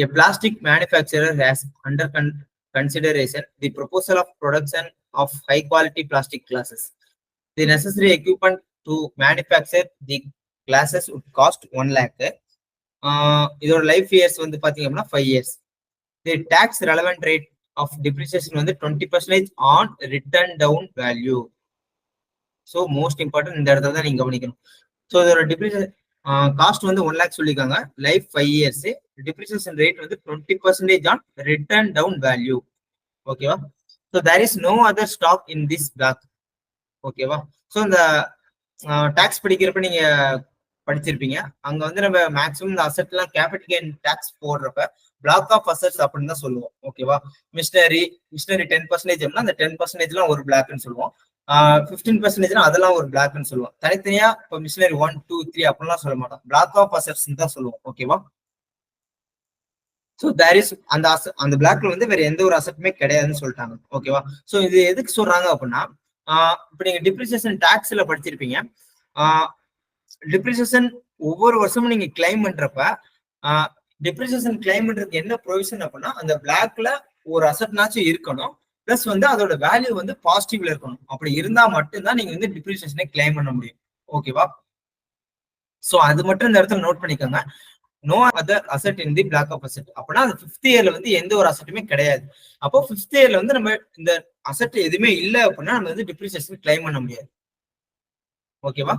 A plastic manufacturer has under consideration the proposal of production of high quality plastic glasses. The necessary equipment to manufacture the glasses would cost 1 lakh. இதோட life years வந்து பாத்தீங்க அப்படின்னா 5 years. The tax relevant rate of depreciation வந்து 20% on written down value. So most important இந்த இடத்துல தான் நீங்க கவனிக்கணும். ஸோ இதோட டிப்ரிசியேஷன் காஸ்ட் வந்து 1 lakh சொல்லியிருக்காங்க. Life 5 years. டிப்ரிசியேஷன் ரேட் வந்து 20% ஆன் ரிட்டர்ன் டவுன் வேல்யூ. ஓகேவா? So there is no other stock in this block. ஓகேவா? ஸோ இந்த டாக்ஸ் படிக்கிறப்ப நீங்க படிச்சிருப்பீங்க. அங்க வந்து நம்ம மேக்ஸிமம் இந்த அசெட் எல்லாம் கேபிட்டல் கெயின் டாக்ஸ் போடுறப்ப பிளாக் ஆஃப் அசெட்ஸ் அப்படின்னு தான் சொல்லுவோம். ஓகேவா? மிஷினரி 10% அந்த 10% ஒரு பிளாக்னு சொல்லுவோம். 15% அதெல்லாம் ஒரு பிளாக்னு சொல்லுவோம். தனித்தனியா இப்போ மிஷினரி 1, 2, 3 அப்படிலாம் சொல்ல மாட்டோம். பிளாக் ஆஃப் அசெட்ஸ் தான் சொல்லுவோம். ஓகேவா? ஸோ தேர் இஸ் அந்த பிளாக்ல வந்து வேற எந்த ஒரு அசெட்டுமே கிடையாதுன்னு சொல்லிட்டாங்க. ஓகேவா? ஸோ இது எதுக்கு சொல்றாங்க அப்படின்னா, இப்போ நீங்க டிப்ரிசியேஷன் டாக்ஸ்ல படிச்சிருப்பீங்க. டிப்ரிசியேஷன் ஒவ்வொரு வருஷமும் நீங்க கிளைம் பண்றப்ப டிப்ரிசியேஷன் கிளைம் பண்றதுக்கு என்ன ப்ரொவிஷன் அப்படின்னா, அந்த பிளாக்ல ஒரு அசெட்னாச்சும் இருக்கணும், பிளஸ் வந்து அதோட வேல்யூ வந்து பாசிட்டிவ்ல இருக்கணும். அப்படி இருந்தா மட்டும்தான் நீங்க வந்து டிப்ரிசியேஷனை கிளைம் பண்ண முடியும். ஓகேவா? சோ அது மட்டும் இந்த இடத்துல நோட் பண்ணிக்கோங்க. No other asset in the block of asset. அப்படின்னா அந்த 5th இயர்ல வந்து எந்த ஒரு அசெட்டுமே கிடையாது. அப்போ 5th இயர்ல வந்து நம்ம இந்த அசெட் எதுவுமே இல்லை அப்படின்னா நம்ம வந்து டிப்ரிசியேஷன் கிளைம் பண்ண முடியாது. ஓகேவா?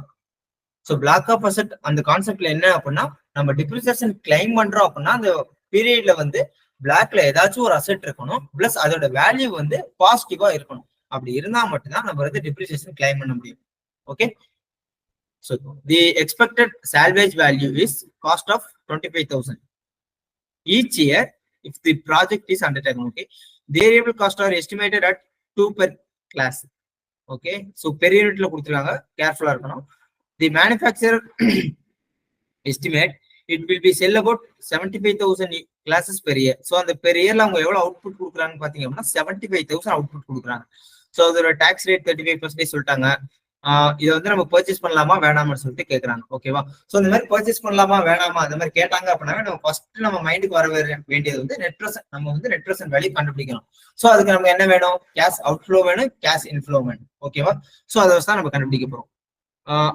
ஸோ பிளாக் ஆஃப் அசெட் அந்த கான்செப்ட்ல என்ன அப்படின்னா, நம்ம டிப்ரிசியேஷன் கிளைம் பண்றோம் அப்படின்னா அந்த பீரியட்ல வந்து பிளாக்ல ஏதாச்சும் ஒரு அசெட் இருக்கணும், பிளஸ் அதோட வேல்யூ வந்து பாசிட்டிவா இருக்கணும். அப்படி இருந்தா மட்டும்தான் நம்ம வந்து டிப்ரிசியேஷன் கிளைம் பண்ண முடியும். Okay? So the expected salvage value is cost of 25,000 each year if the project is undertaken. Okay, the variable cost are estimated at 2 per class. Okay, so per unit la kuduthiranga, careful ah irukanum. The manufacturer estimate it will be sell about 75,000 classes per year. So அந்த per year la அவங்க எவ்வளவு output கொடுக்குறாங்கன்னு பாத்தீங்க அப்படின்னா 75,000 output கொடுக்குறாங்க. So அதோட tax rate 35% சொல்லிட்டாங்க. இதை வந்து நம்ம பர்ச்சேஸ் பண்ணலாமா வேணாமான்னு சொல்லிட்டு கேட்கறாங்க. ஓகேவா? ஸோ இந்த மாதிரி பர்ச்சேஸ் பண்ணலாமா வேணாமா அந்த மாதிரி கேட்டாங்க அப்படின்னா நம்ம ஃபர்ஸ்ட் நம்ம மைண்டுக்கு வர வேண்டியது வந்து நெட் ப்ரெசென்ட். நம்ம வந்து நெட் ப்ரெசென்ட் வேல்யூ கண்டுபிடிக்கணும். ஸோ அதுக்கு நமக்கு என்ன வேணும்? கேஷ் அவுட்ஃப்ளோ வேணும், கேஷ் இன்ஃப்ளோ வேணும். ஓகேவா? ஸோ அதை வச்சு தான் நம்ம கண்டுபிடிக்க போறோம்.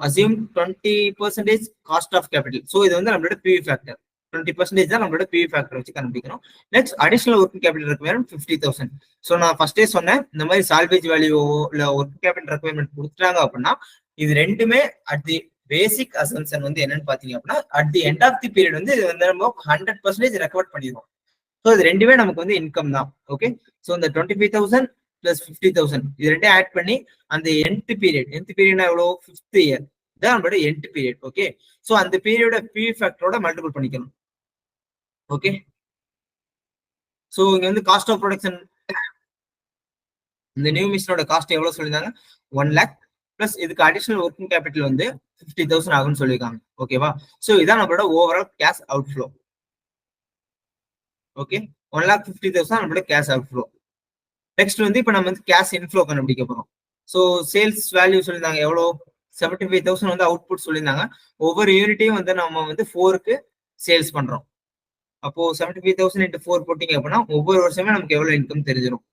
Assume 20% cost of capital. So இது வந்து நம்மளோட பிவி ஃபேக்டர். 20% தான் நம்மளோட பிவி ஃபேக்டர் வச்சு கண்டுபிடிக்கணும். Next additional working capital requirement 50,000. So நான் ஃபர்ஸ்டே சொன்னேன், இந்த மாதிரி சால்வேஜ் வேல்யூ இல்ல ஒர்க்கிங் கேபிட்டல் ரெக்வயர்மெண்ட் கொடுத்துட்டாங்க அப்படின்னா இது ரெண்டுமே அட் தி பேசிக் அசம்ஷன் வந்து என்னன்னு பாத்தீங்க அப்படின்னா at the end of the period வந்து இது வந்து நம்ம 100% ரெக்கவர் பண்ணிடுவோம். ஸோ இது ரெண்டுமே நமக்கு வந்து இன்கம் தான். ஓகே? ஸோ இந்த 25,000 பிளஸ் 50,000 இது ரெண்டே ஆட் பண்ணி அந்த எண்ட் பீரியட்னா எவ்வளோ? 5th இயர் தான் நம்மளோட எண்ட் பீரியட். ஓகே? ஸோ அந்த பீரியடோட பிவி ஃபேக்டரோட மல்டிபிள் பண்ணிக்கணும். ஓகே? ஸோ இங்க வந்து காஸ்ட் ஆஃப் ப்ரொடக்ஷன் இந்த நியூ மிஷினோட காஸ்ட் எவ்வளவு சொல்லியிருந்தாங்க? 1 lakh பிளஸ் இதுக்கு அடிஷனல் ஒர்க்கிங் கேபிட்டல் வந்து 50,000 ஆகும்னு சொல்லியிருக்காங்க. ஓகேவா? ஸோ இதான் நம்மளோட ஓவரால் கேஷ் அவுட்ஃப்ளோ. ஓகே? 1,50,000 நம்மளோட கேஷ் அவுட்ஃப்ளோ. நெக்ஸ்ட் வந்து இப்போ நம்ம வந்து கேஷ் இன்ஃப்ளோ கண்டுபிடிக்க போறோம். ஸோ சேல்ஸ் வேல்யூ சொல்லியிருந்தாங்க எவ்வளோ? 75,000 வந்து அவுட்புட் சொல்லியிருந்தாங்க. ஒவ்வொரு யூனிட்டையும் வந்து நம்ம வந்து 4க்கு சேல்ஸ் பண்றோம். அப்போ 75,000 into 4 போட்டீங்க அப்படின்னா ஒவ்வொரு வருஷமே நமக்கு எவ்வளவு இன்கம் தெரிஞ்சிடும்.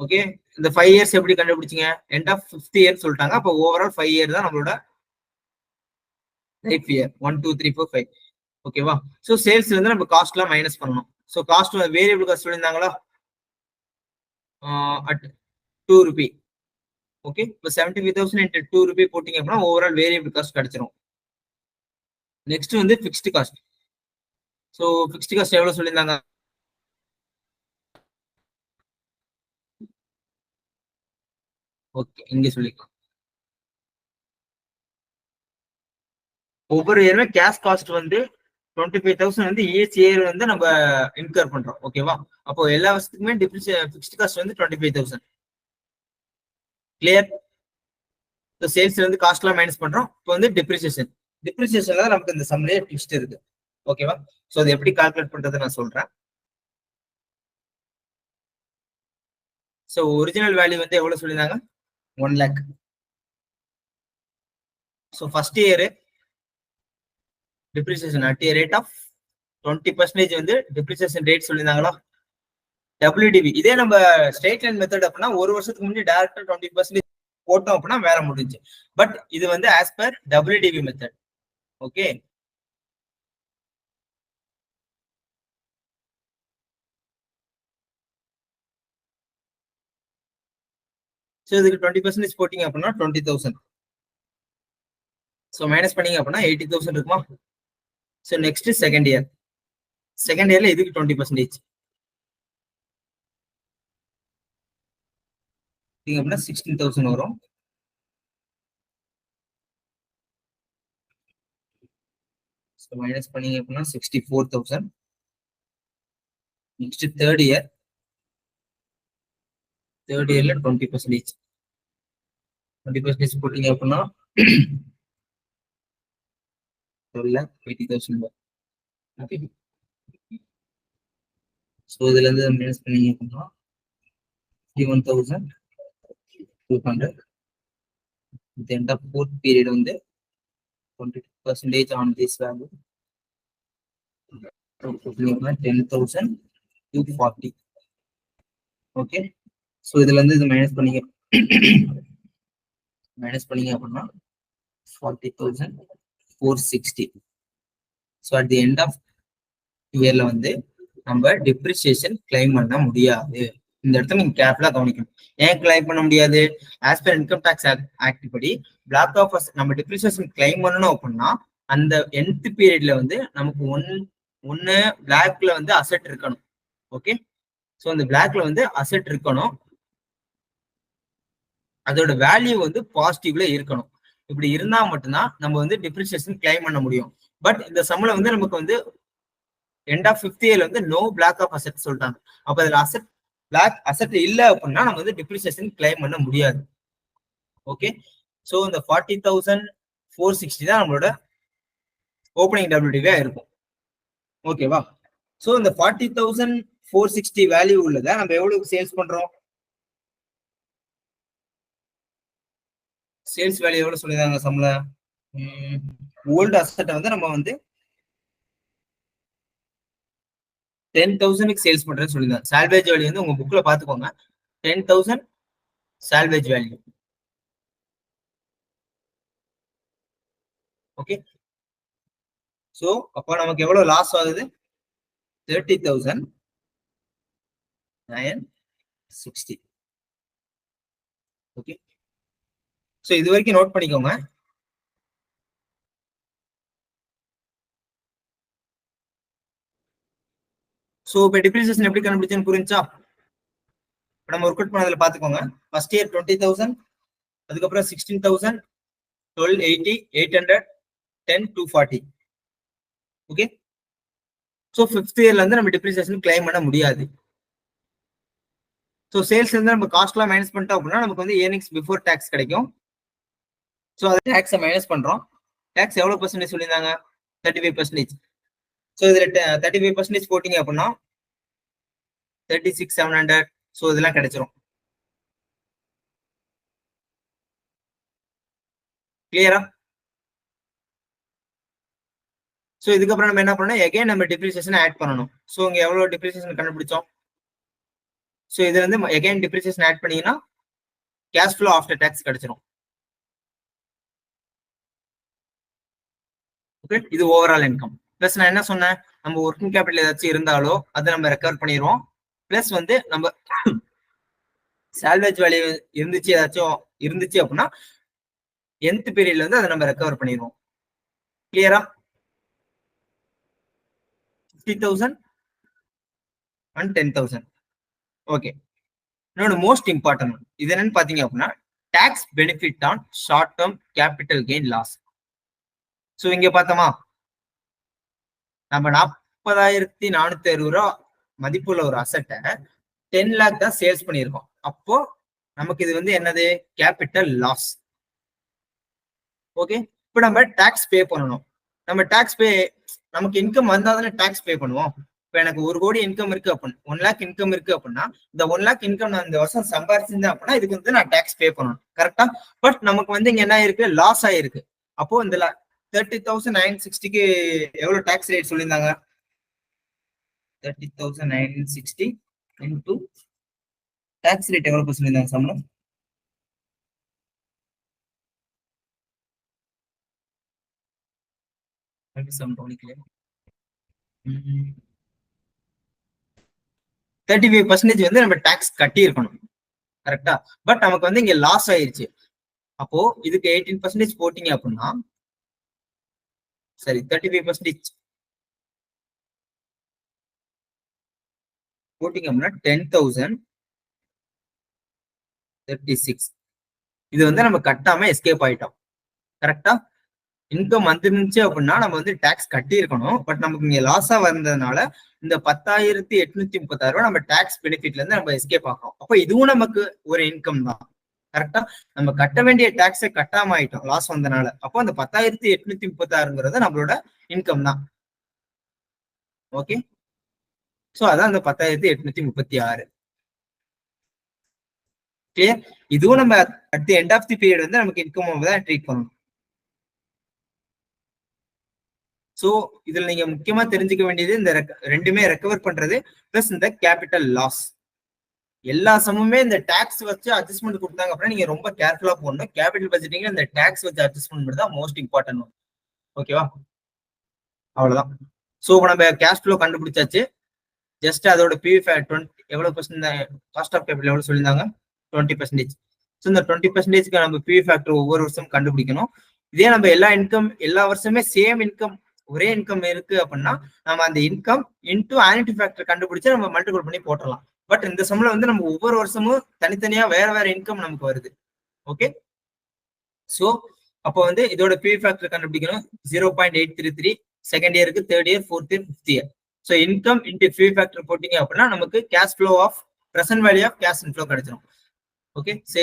ஓகே? இந்த 5 years எப்படி கண்டுபிடிச்சிங்க? எண்ட் ஆஃப் 5th இயர் சொல்லிட்டாங்க. அப்போ ஓவரால் 5 year தான் நம்மளோட லைஃப் இயர். 1, 2, 3, 4, 5. ஓகேவா? ஸோ சேல்ஸ்ல இருந்து நம்ம காஸ்ட்லாம் மைனஸ் பண்ணணும். ஸோ காஸ்ட் வேரியபிள் காஸ்ட் சொல்லியிருந்தாங்களா? At 2 rupee. ஓகே? இப்போ 75,000 into 2 rupee போட்டீங்க அப்படின்னா ஓவரால் வேரியபிள் காஸ்ட் கிடைச்சிரும். நெக்ஸ்ட் வந்து fixed cost. So fixed cost எவ்வளவு சொல்லியிருந்தாங்க? ஓகே, இங்க சொல்லிக்கலாம். ஒவ்வொரு இயருமே கேஷ் காஸ்ட் வந்து 25,000 வந்து ஈச் இயர் வந்து நம்ம இன்கர் பண்றோம். ஓகேவா? அப்போ எல்லா வருஷத்துக்குமே ஃபிக்ஸ்டு காஸ்ட் வந்து 25,000. கிளியர்? சேல்ஸ்ல இருந்து காஸ்ட் எல்லாம் மைனஸ் பண்றோம். இப்போ வந்து டிப்ரிசியேஷன்ல நமக்கு இந்த சம்லயே ட்விஸ்ட் இருக்கு. ஓகேவா? சோ அது எப்படி கால்குலேட் பண்றது நான் சொல்றேன். சோ ஒரிஜினல் வேல்யூ வந்து எவ்வளவு சொல்லிருந்தாங்க? 1 lakh. So first year depreciation at a rate of 20% வந்து டிப்ரிசியேஷன் ரேட் சொல்லியிருந்தாங்களா? WDV. இதே நம்ம ஸ்ட்ரெயிட் லைன் மெத்தட் அப்படின்னா ஒரு வருஷத்துக்கு முன்னாடி டேரக்டா 20% போட்டோம் அப்படின்னா வேற முடிஞ்சு. பட் இது வந்து as per WDV method. Okay, so இதுக்கு 20% போட்டீங்க அப்படின்னா 20,000. ஸோ மைனஸ் பண்ணீங்க அப்படின்னா 80,000 இருக்குமா? So next second year. Second இயர்ல இதுக்கு 20% அப்படின்னா 16,000 வரும். ஸோ மைனஸ் பண்ணீங்க அப்படின்னா 64,000. நெக்ஸ்ட் தேர்ட் இயர்ல 20%. 20% போட்டீங்க அப்படின்னா 80,000. ஓகே, ஸோ இதுல இருந்து மைனஸ் பண்ணீங்க அப்படின்னா 51,200. At the end of fourth period வந்து 20% on this value. 10,240. Okay, so இதுல இருந்து இது மைனஸ் பண்ணீங்க அப்படின்னா 40,460. So at the end of இயர்ல வந்து நம்ம டிப்ரிசியேஷன் கிளைம் பண்ண முடியாது. இந்த இடத்துல நீங்க கேர்ஃபுல்லா கவனிக்கணும். ஏன் கிளைம் பண்ண முடியாது? As per income tax act படி பிளாக் ஆஃப் நம்ம டிப்ரிசியேஷன் கிளைம் பண்ணணும் அப்படின்னா அந்த nth பீரியட்ல வந்து நமக்கு ஒன்னு பிளாக்ல வந்து அசெட் இருக்கணும். ஓகே, ஸோ அந்த பிளாக்ல வந்து அசெட் இருக்கணும், அதோட வேல்யூ வந்து பாசிட்டிவ்ல இருக்கணும். இப்படி இருந்தா மட்டும்தான் நம்ம வந்து டிப்ரிசியேஷன் கிளைம் பண்ண முடியும். பட் இந்த சம்ல வந்து நமக்கு வந்து எண்ட் ஆஃப் 5th இயர்ல வந்து நோ பிளாக் ஆஃப் அசெட் சொல்லிட்டாங்க. அப்ப அதுல பிளாக் அசெட் இல்ல அப்படின்னா நம்ம வந்து டிப்ரிசியேஷன் கிளைம் பண்ண முடியாது. ஓகே, ஸோ இந்த 40,460 தான் நம்மளோட ஓப்பனிங் WDV இருக்கும். ஓகேவா? ஸோ இந்த 40,460 வேல்யூ உள்ளதை நம்ம எவ்வளவு சேல்ஸ் பண்றோம்? சேல்ஸ் வேல்யூ எவ்வளவு சொல்லிருந்தாங்க சம்ல? ஓல்டு அசெட்டை வந்து நம்ம வந்து 10,000 சேல்ஸ் பண்றேன்னு சொல்லியிருந்தாங்க. சால்வேஜ் வேல்யூ வந்து உங்க புக்ல பாத்துக்கோங்க, 10,000 சால்வேஜ் வேல்யூ. ஓகே, ஸோ அப்போ நமக்கு எவ்வளவு லாஸ் ஆகுது? 30,960. ஓகே, ஸோ இது வரைக்கும் நோட் பண்ணிக்கோங்க. ஸோ இப்போ டிப்ரிசியேஷன் எப்படி கண்டுபிடிச்சுன்னு புரிஞ்சா? நம்ம ஒர்க் அவுட் பண்ணதுல பாத்துக்கோங்க. ஃபர்ஸ்ட் இயர் 20,000, அதுக்கப்புறம் 16,000, 1280, 800, 10, 240. ஓகே, ஸோ 5th இயர்ல இருந்து நம்ம டிப்ரிசியேஷன் கிளைம் பண்ண முடியாது. ஸோ சேல்ஸ் இருந்து நம்ம காஸ்ட்லாம் மைனஸ் பண்ணிட்டோம் அப்படின்னா நமக்கு வந்து ஏர்னிங்ஸ் பிஃபோர் டேக்ஸ் கிடைக்கும். ஸோ அது டேக்ஸை மைனஸ் பண்றோம். டேக்ஸ் எவ்வளவு பர்சன்டேஜ் சொல்லியிருந்தாங்க? 35%. ஸோ இதுல 35% போட்டீங்க அப்படின்னா 36,700. ஸோ இதெல்லாம் கிடைச்சிரும். கிளியரா? ஸோ இதுக்கப்புறம் நம்ம என்ன பண்ணணும்? எகைன் நம்ம டிப்ரிசியேஷன் ஆட் பண்ணணும். ஸோ இங்க எவ்வளவு டிப்ரிசியேஷன் கண்டுபிடிச்சோம்? ஸோ இதுல இருந்து எகைன் டிப்ரிசியேஷன் ஆட் பண்ணீங்கன்னா கேஷ் ஃப்ளோ ஆஃப்டர் டேக்ஸ் கிடைச்சிரும். ஓகே, இது ஓவரால் இன்கம். பிளஸ் நான் என்ன சொன்னேன்? நம்ம ஒர்க்கிங் கேபிட்டல் ஏதாச்சும் இருந்தாலோ அதை நம்ம ரெக்கவர் பண்ணிடுவோம். பிளஸ் வந்து நம்ம சால்வேஜ் வேல்யூ இருந்துச்சு அப்படின்னா nth பீரியட்ல வந்து அதை நம்ம ரெக்கவர் பண்ணிடுவோம். கிளியரா? 50,000 and 10,000. ஓகே, இன்னொன்று மோஸ்ட் இம்பார்ட்டன்ட் இது என்னன்னு பாத்தீங்க அப்படின்னா tax benefit on short term capital gain loss. So இங்க பார்த்தோமா, நம்ம 40,460 ரூபா மதிப்புள்ள ஒரு அசட்டை 10 lakh தான் சேல்ஸ் பண்ணியிருக்கோம். அப்போ நமக்கு இது வந்து என்னது? Capital loss. ஓகே, இப்போ நம்ம டாக்ஸ் பே பண்ணணும். நம்ம டாக்ஸ் பே, நமக்கு இன்கம் வந்தா தானே டாக்ஸ் பே பண்ணுவோம். இப்போ எனக்கு 1 கோடி இன்கம் இருக்கு அப்படின்னா 1 lakh இன்கம் இருக்கு அப்படின்னா இந்த 1 lakh இன்கம் நான் இந்த வருஷம் சம்பாதிச்சிருந்தேன் அப்படின்னா இதுக்கு வந்து நான் டாக்ஸ் பே பண்ணணும். கரெக்டா? பட் நமக்கு வந்து இங்க என்ன இருக்கு? லாஸ் ஆயிருக்கு. அப்போ இந்த 30,960க்கு எவ்வளவு டாக்ஸ் ரேட் சொல்லியிருந்தாங்க? 30,960 into tax rate எவ்வளவு பர்சன்ட் இருந்தாங்க சம்பளம்? 35% வந்து நம்ம டாக்ஸ் கட்டி இருக்கணும், கரெக்டா? பட் நமக்கு வந்து இங்க லாஸ் ஆயிருச்சு. அப்போ இதுக்கு 18% போட்டீங்க அப்படின்னா, சரி 35% போட்டீங்க அப்படின்னா 10,036. இது வந்து நம்ம கட்டாம எஸ்கேப் ஆயிட்டோம், கரெக்டா? இன்கம் வந்துருந்துச்சு அப்படின்னா நம்ம வந்து டாக்ஸ் கட்டி இருக்கணும். பட் நமக்கு இங்க லாஸா வந்ததுனால இந்த 10,836 ரூபாய் நம்ம டாக்ஸ் பெனிஃபிட்ல இருந்து நம்ம எஸ்கேப் ஆகிறோம். அப்போ இதுவும் நமக்கு ஒரு இன்கம் தான், கரெக்டா? நம்ம கட்ட வேண்டிய டாக்ஸை கட்டாம ஆயிட்டோம் லாஸ் வந்தனால. அப்போ அந்த 10,836 நம்மளோட இன்கம் தான். ஓகே, சோ அதான் அந்த 10,836. கிளியர்? இதுவும் நம்ம at the end of the period வந்து நமக்கு இன்கம் தான் ட்ரீட் பண்ணணும். சோ இதுல நீங்க முக்கியமா தெரிஞ்சுக்க வேண்டியது இந்த ரெண்டுமே ரெக்கவர் பண்றது பிளஸ் இந்த கேபிட்டல் லாஸ். எல்லா சமமே இந்த டாக்ஸ் வச்சு அட்ஜஸ்ட்மெண்ட் கொடுத்தாங்க அப்படின்னா நீங்க ரொம்ப கேர்ஃபுல்லா போடணும். கேபிட்டல் பட்ஜெட்டிங்ல இந்த டாக்ஸ் வச்சு அட்ஜஸ்ட்மெண்ட் தான் மோஸ்ட் இம்பார்ட்டன்ட். ஓகேவா? அவ்வளவுதான். சோ நம்ம கேஷ் ஃப்ளோ கண்டுபிடிச்சாச்சு. ஜஸ்ட் அதோட பிவி எவ்வளவு பர்சன்ட் காஸ்ட் ஆஃப் கேபிட்டல் எவ்வளவு சொல்லியிருந்தாங்க? 20%. ஸோ இந்த 20%க்கு நம்ம பிவி ஃபேக்டர் ஒவ்வொரு வருஷம் கண்டுபிடிக்கணும். இதே நம்ம எல்லா வருஷமே சேம் இன்கம், ஒரே இன்கம் இருக்கு அப்படின்னா நம்ம அந்த இன்கம் இன்டூ ஆனுட்டி ஃபேக்டர் கண்டுபிடிச்சு நம்ம மல்டிபிள் பண்ணி போட்டுடலாம். பட் இந்த சம்பளம் வந்து நம்ம ஒவ்வொரு வருஷமும் தனித்தனியா வேற இன்கம் நமக்கு வருது. ஓகே, சோ அப்போ வந்து இதோட பிவி ஃபேக்டர் கண்டுபிடிக்கணும். 0.833 செகண்ட் இயருக்கு, third year, fourth year, fifth year. So income into PV factor போட்டீங்க அப்படின்னா நமக்கு cash flow of present value of cash inflow கிடைச்சிடும். ஓகே, சோ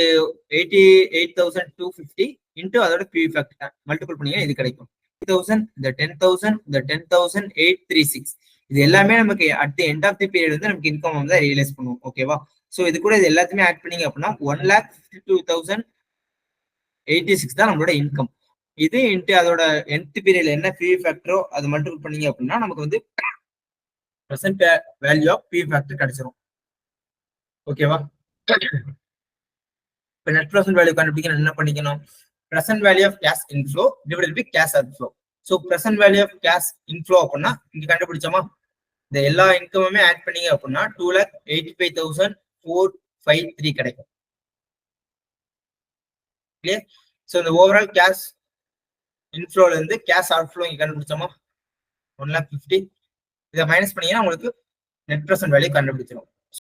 88,250 இன்டு அதோட பிவி ஃபேக்டர் மல்டிபிள் பண்ணீங்கன்னா இது கிடைக்கும். 10,000, இந்த 10,000, இந்த 10,836 இது எல்லாமே நமக்கு at the end of the period வந்து நமக்கு இன்கம் வந்து ரியலைஸ் பண்ணுவோம். ஓகேவா? சோ இது கூட இது எல்லாத்தையுமே ஆட் பண்ணீங்க அப்படின்னா 1,52,086 தான் நம்மளோட இன்கம். இது இன்ட்டு அதோட எண்ட் பீரியட்ல என்ன பிவி ஃபேக்டரோ அது மல்டிபிள் பண்ணீங்க அப்படின்னா நமக்கு வந்து present value of PV factor கிடைச்சிரும். ஓகேவா? இப்போ நெட் பிரசன்ட் வேல்யூ கண்டுபிடிக்கணும் என்ன பண்ணிக்கணும்? Present value of cash inflow divided by cash outflow. So present value of cash inflow அப்படின்னா இங்க கண்டுபிடிச்சோமா, இந்த எல்லா இன்கமுமே ஆட் பண்ணீங்க அப்படின்னா 2,85,453 கிடைக்கும். கிளியர்? ஸோ இந்த ஓவரால் கேஷ் இன்ஃப்ளோல இருந்து கேஷ் அவுட்ஃப்ளோ இங்க கண்டுபிடிச்சோமா 1,50,000. இதை மைனஸ் பண்ணீங்கன்னா உங்களுக்கு நெட் பிரசன்ட் வேல்யூ கண்டுபிடிச்சிடும்.